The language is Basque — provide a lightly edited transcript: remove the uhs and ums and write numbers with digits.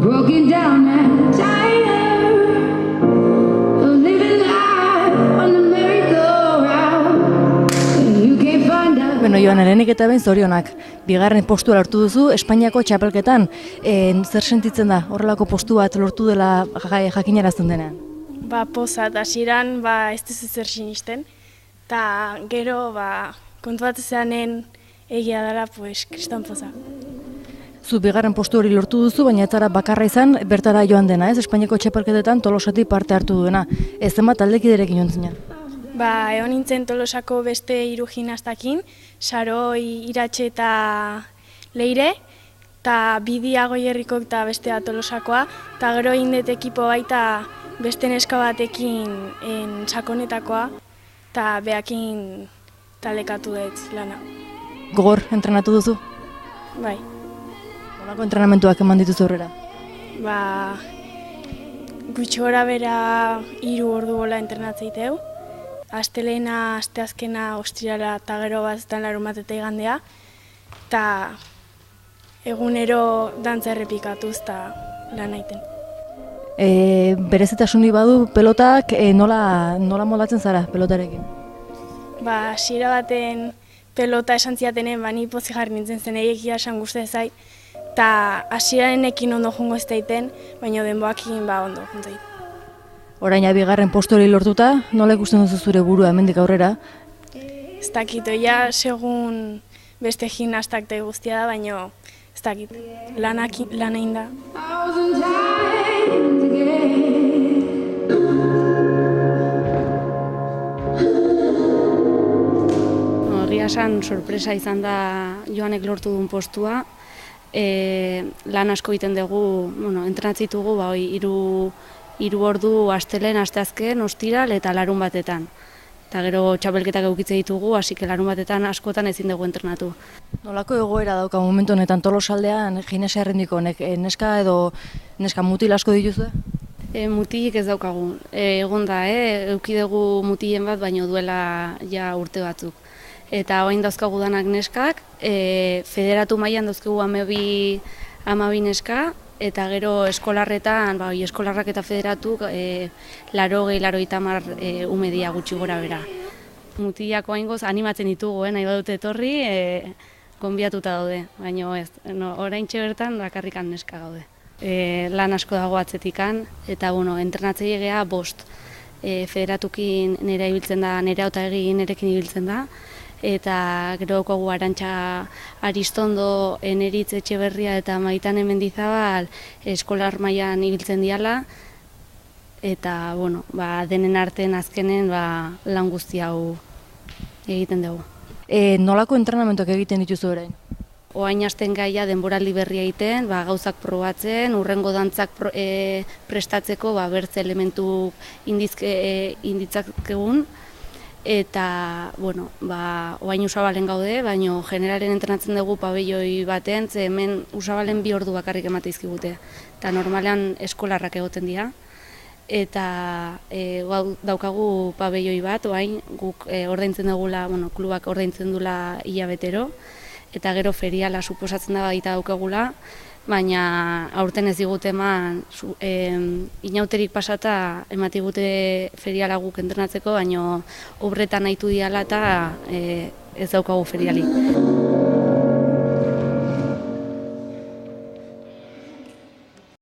broken down and tired of living life on the merry-go-round. You can't find out. Bueno, Joan, lehenik eta behin zorionak. Bigarren postua lortu duzu Espainiako txapelketan. Zer sentitzen da horrelako postu bat lortu dela jakinarazten denean? Pozat, hasieran ez duzu zer sinisten. Eta gero kontu bat zeanen egia dela, kriston poza. Zu bigarren postu hori lortu duzu, baina ez zara bakarra izan bertara joan dena, ez? Espainiako txapelketetan Tolosatik parte hartu duena. Ez zenbat taldekiderekin joan zinen? Egon nintzen Tolosako beste 3 gimnastakin, Saroi, Iratxe eta Leire, eta Bidia Goierriko eta bestea Tolosakoa, eta gero indet ekipo baita beste neska batekin sakonetakoa, eta behakin talekatu dut lana. Gogor entrenatu duzu? Bai. Nolako entrenamentuak eman dituzu aurrera? Gutxi gora bera 3 ordu bola entrenatzeiteu. Astelena, asteazkena, ostirala eta gero bazetan larunbat eta igandea. Eta egunero dantza errepikatuz eta lan aiten. Berezitasuni badu pelotak nola moldatzen zara pelotarekin? Hasiera baten pelota esan ziatenen, ni pozik jarri nintzen zen egia esan guzti zait. Eta hasierarenekin ondo jungo ez daiten, baina denboakin ondo juntzait. Orain bigarren postu hori lortuta, nola ikusten duzu zure burua hemendik aurrera? Ez dakit, segun beste gimnastak da guztia da, baina ez dakit, lan egin da. Egia esan sorpresa izan da Joanek lortu duen postua. Lan asko egiten dugu, entrenatzitugu, 3 ordu astelen, asteazken, ostiral eta larun batetan. Eta gero txapelketak eukitze ditugu, hasi larun batetan askotan ezin dugu entrenatu. Nolako egoera dauka momentu honetan Tolosaldean gimnasia errendiko honek? Neska edo neska mutil asko dituzue? Mutilik ez daukagu. Egon da, euki dugu mutilen bat, baino duela ja urte batzuk. Eta orain dauzkagu danak neskak, federatu mailan dauzkagu 12 neska, eta gero eskolarretan, eskolarrak eta federatuk 80 umedia gutxi gora bera. Mutilak oraingoz animatzen ditugu, nahi badute etorri, gonbiatuta daude, baina ez, oraintxe bertan bakarrikan neska gaude. Lan asko dago atzetikan, eta entrenatzaile gea 5. Federatukin nire ibiltzen da, nire Otaegi nirekin ibiltzen da, eta gero daukagu Arantxa Aristondo, Eneritz Etxeberria eta Maitane Mendizabal eskolar mailan ibiltzen diala, eta denen artean azkenen lan guzti hau egiten dugu. Nolako entrenamentuak egiten dituzu orain? Oain hasten gaia denboraldi berria egiten, gauzak probatzen, urrengo dantzak prestatzeko bertze elementu inditzakkegun. Eta, oain Usabalen gaude, baina generalen entrenatzen dugu pabelloi baten, ze hemen Usabalen 2 ordu bakarrik emateizkigute. Eta normalean eskolarrak egoten dira. Eta daukagu pabelloi bat, oain guk ordaintzen dugula, klubak ordaintzen dula hilabetero. Eta gero feriala suposatzen da baita daukagula, baina aurten ez digute eman inauterik pasata ematigute feriala guk entrenatzeko, baina obretan nahitu diala eta ez daukagu feriali.